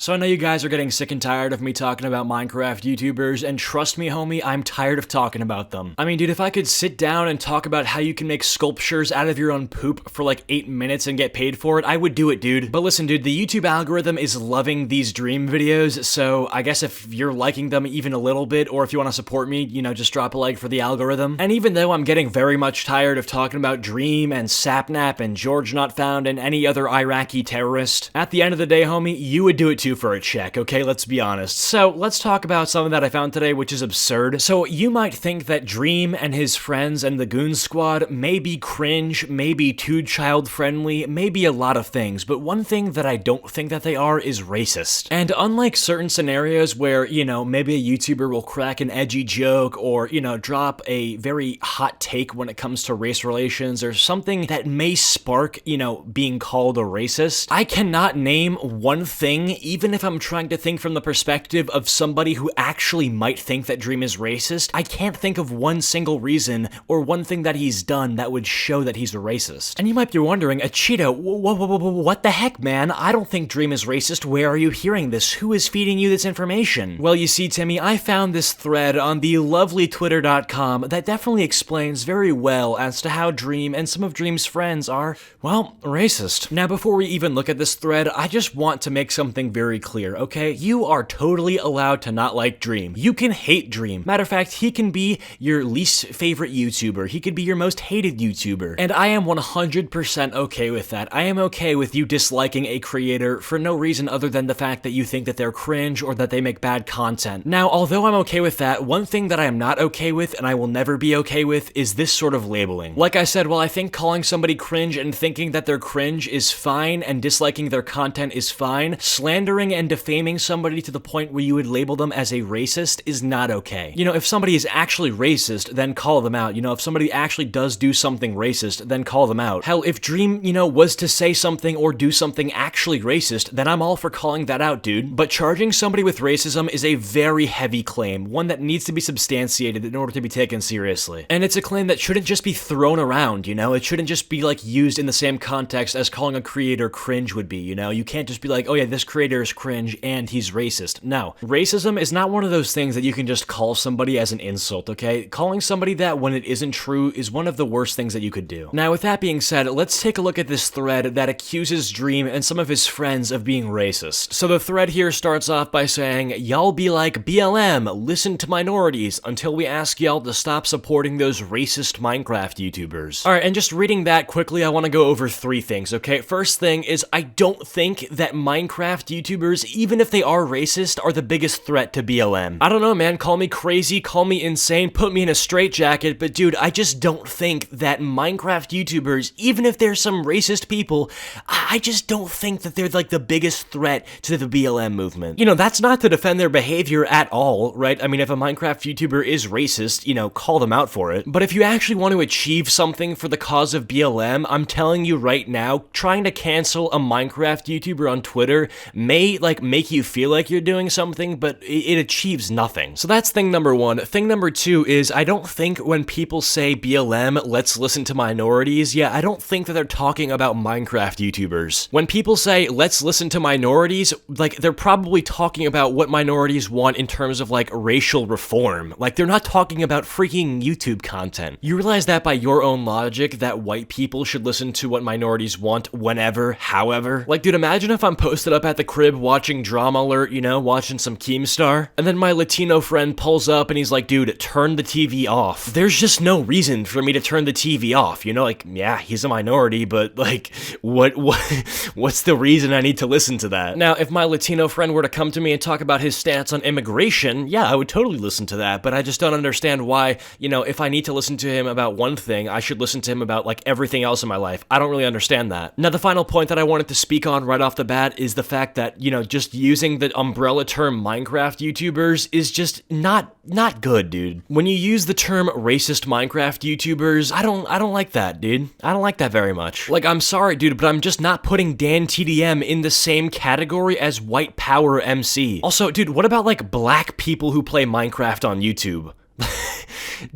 So I know you guys are getting sick and tired of me talking about Minecraft YouTubers, and trust me, homie, I'm tired of talking about them. I mean, dude, if I could sit down and talk about how you can make sculptures out of your own poop for like 8 minutes and get paid for it, I would do it, dude. But listen, dude, the YouTube algorithm is loving these dream videos, so I guess if you're liking them even a little bit, or if you want to support me, you know, just drop a like for the algorithm. And even though I'm getting very much tired of talking about Dream and Sapnap and George Not Found and any other Iraqi terrorist, at the end of the day, homie, you would do it too for a check, okay? Let's be honest. So let's talk about something that I found today, which is absurd. So you might think that Dream and his friends and the Goon Squad may be cringe, maybe too child-friendly, maybe a lot of things, but one thing that I don't think that they are is racist. And unlike certain scenarios where, you know, maybe a YouTuber will crack an edgy joke or, you know, drop a very hot take when it comes to race relations or something that may spark, you know, being called a racist, I cannot name one thing, even if I'm trying to think from the perspective of somebody who actually might think that Dream is racist. I can't think of one single reason or one thing that he's done that would show that he's a racist. And you might be wondering, Cheeto, what the heck, man? I don't think Dream is racist. Where are you hearing this? Who is feeding you this information? Well, you see, Timmy, I found this thread on the lovely twitter.com that definitely explains very well as to how Dream and some of Dream's friends are, well, racist. Now, before we even look at this thread, I just want to make something very clear, okay? You are totally allowed to not like Dream. You can hate Dream. Matter of fact, he can be your least favorite YouTuber. He could be your most hated YouTuber. And I am 100% okay with that. I am okay with you disliking a creator for no reason other than the fact that you think that they're cringe or that they make bad content. Now, although I'm okay with that, one thing that I am not okay with and I will never be okay with is this sort of labeling. Like I said, while I think calling somebody cringe and thinking that they're cringe is fine and disliking their content is fine, slandering and defaming somebody to the point where you would label them as a racist is not okay. You know, if somebody is actually racist, then call them out. You know, if somebody actually does do something racist, then call them out. Hell, if Dream, you know, was to say something or do something actually racist, then I'm all for calling that out, dude. But charging somebody with racism is a very heavy claim, one that needs to be substantiated in order to be taken seriously. And it's a claim that shouldn't just be thrown around, you know? It shouldn't just be, like, used in the same context as calling a creator cringe would be, you know? You can't just be like, oh yeah, this creator is cringe and he's racist. No. Racism is not one of those things that you can just call somebody as an insult, okay? Calling somebody that when it isn't true is one of the worst things that you could do. Now, with that being said, let's take a look at this thread that accuses Dream and some of his friends of being racist. So the thread here starts off by saying, y'all be like BLM, listen to minorities, until we ask y'all to stop supporting those racist Minecraft YouTubers. Alright, and just reading that quickly, I want to go over 3 things, okay? First thing is, I don't think that Minecraft YouTubers, even if they are racist, are the biggest threat to BLM. I don't know, man, call me crazy, call me insane, put me in a straitjacket, but dude, I just don't think that Minecraft YouTubers, even if they're some racist people, I just don't think that they're like the biggest threat to the BLM movement. You know, that's not to defend their behavior at all, right? I mean, if a Minecraft YouTuber is racist, you know, call them out for it. But if you actually want to achieve something for the cause of BLM, I'm telling you right now, trying to cancel a Minecraft YouTuber on Twitter may, like, make you feel like you're doing something, but it achieves nothing. So that's thing number 1. Thing number 2 is, I don't think when people say BLM, let's listen to minorities, yeah, I don't think that they're talking about Minecraft YouTubers. When people say, let's listen to minorities, like, they're probably talking about what minorities want in terms of, like, racial reform. Like, they're not talking about freaking YouTube content. You realize that by your own logic, that white people should listen to what minorities want whenever, however? Like, dude, imagine if I'm posted up at the crib watching Drama Alert, you know, watching some Keemstar, and then my Latino friend pulls up and he's like, dude, turn the TV off. There's just no reason for me to turn the TV off, you know? Like, yeah, he's a minority, but, like, what's the reason I need to listen to that? Now, if my Latino friend were to come to me and talk about his stance on immigration, yeah, I would totally listen to that, but I just don't understand why, you know, if I need to listen to him about one thing, I should listen to him about, like, everything else in my life. I don't really understand that. Now, the final point that I wanted to speak on right off the bat is the fact that, you know, just using the umbrella term Minecraft YouTubers is just not good, dude. When you use the term racist Minecraft YouTubers, I don't like that, dude. I don't like that very much. Like, I'm sorry, dude, but I'm just not putting Dan TDM in the same category as White Power MC. Also, dude, what about, like, black people who play Minecraft on YouTube?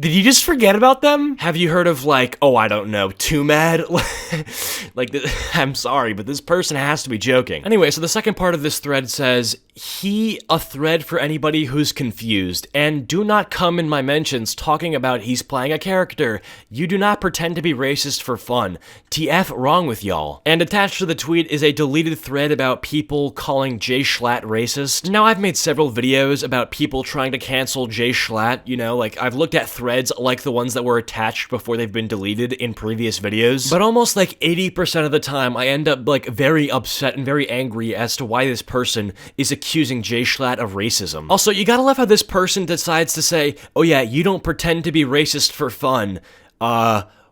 Did you just forget about them? Have you heard of, like, oh, I don't know, Too Mad? Like, I'm sorry, but this person has to be joking. Anyway, so the second part of this thread says, a thread for anybody who's confused, and do not come in my mentions talking about he's playing a character. You do not pretend to be racist for fun. TF wrong with y'all. And attached to the tweet is a deleted thread about people calling Jay Schlatt racist. Now, I've made several videos about people trying to cancel Jay Schlatt, you know, like, I've looked at threads like the ones that were attached before they've been deleted in previous videos, but almost like 80% of the time, I end up, like, very upset and very angry as to why this person is accusing Jay Schlatt of racism. Also, you gotta love how this person decides to say, oh yeah, you don't pretend to be racist for fun.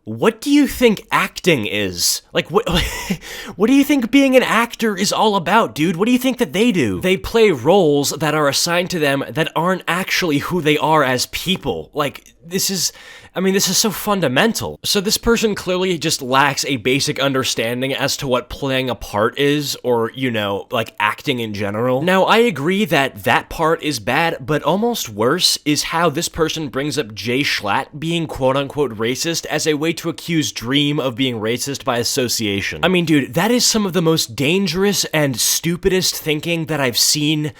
What do you think acting is? Like, what do you think being an actor is all about, dude? What do you think that they do? They play roles that are assigned to them that aren't actually who they are as people. Like, this is so fundamental. So this person clearly just lacks a basic understanding as to what playing a part is, or, you know, like acting in general. Now, I agree that that part is bad, but almost worse is how this person brings up Jay Schlatt being quote-unquote racist as a way to accuse Dream of being racist by association. I mean, dude, that is some of the most dangerous and stupidest thinking that I've seen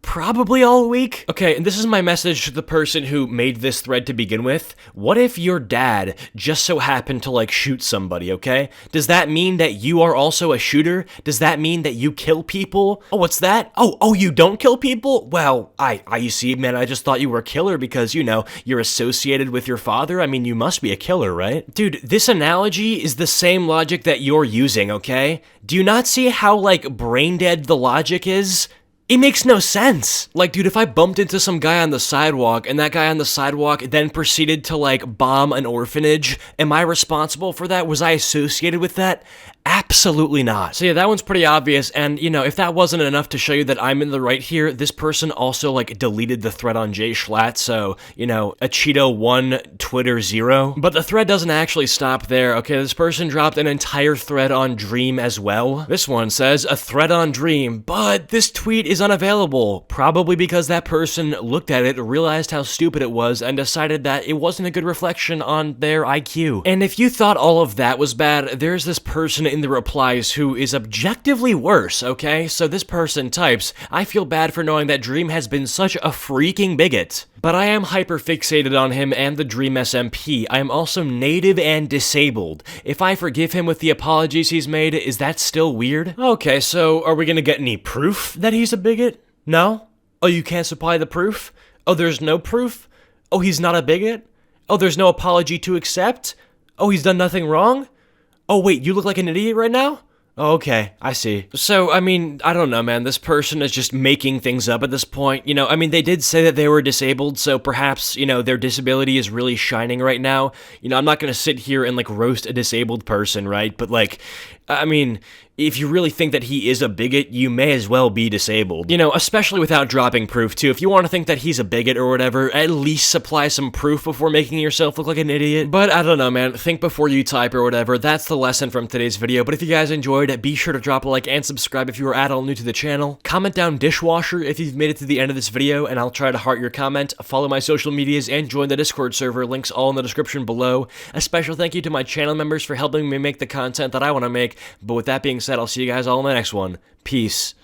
probably all week. Okay, and this is my message to the person who made this thread to begin with. What if your dad just so happened to, like, shoot somebody, okay? Does that mean that you are also a shooter? Does that mean that you kill people? Oh, what's that? Oh, you don't kill people? Well, you see, man, I just thought you were a killer because, you know, you're associated with your father. I mean, you must be a killer, right? Dude, this analogy is the same logic that you're using, okay? Do you not see how, like, brain dead the logic is? It makes no sense. Like, dude, if I bumped into some guy on the sidewalk and that guy on the sidewalk then proceeded to, like, bomb an orphanage, am I responsible for that? Was I associated with that? Absolutely not. So yeah, that one's pretty obvious, and, you know, if that wasn't enough to show you that I'm in the right here, this person also, like, deleted the thread on Jay Schlatt, so, you know, a Cheeto 1, Twitter 0. But the thread doesn't actually stop there, okay? This person dropped an entire thread on Dream as well. This one says, a thread on Dream, but this tweet is unavailable, probably because that person looked at it, realized how stupid it was, and decided that it wasn't a good reflection on their IQ. And if you thought all of that was bad, there's this person in the replies who is objectively worse, okay? So this person types, I feel bad for knowing that Dream has been such a freaking bigot. But I am hyper-fixated on him and the Dream SMP. I am also native and disabled. If I forgive him with the apologies he's made, is that still weird? Okay, so are we gonna get any proof that he's a bigot? No? Oh, you can't supply the proof? Oh, there's no proof? Oh, he's not a bigot? Oh, there's no apology to accept? Oh, he's done nothing wrong? Oh, wait, you look like an idiot right now? Oh, okay, I see. So, I mean, I don't know, man. This person is just making things up at this point. You know, I mean, they did say that they were disabled, so perhaps, you know, their disability is really shining right now. You know, I'm not gonna sit here and, like, roast a disabled person, right? But, like, I mean, if you really think that he is a bigot, you may as well be disabled. You know, especially without dropping proof, too. If you want to think that he's a bigot or whatever, at least supply some proof before making yourself look like an idiot. But I don't know, man. Think before you type or whatever. That's the lesson from today's video. But if you guys enjoyed it, be sure to drop a like and subscribe if you are at all new to the channel. Comment down dishwasher if you've made it to the end of this video, and I'll try to heart your comment. Follow my social medias and join the Discord server. Links all in the description below. A special thank you to my channel members for helping me make the content that I want to make. But with that being said, I'll see you guys all in the next one. Peace.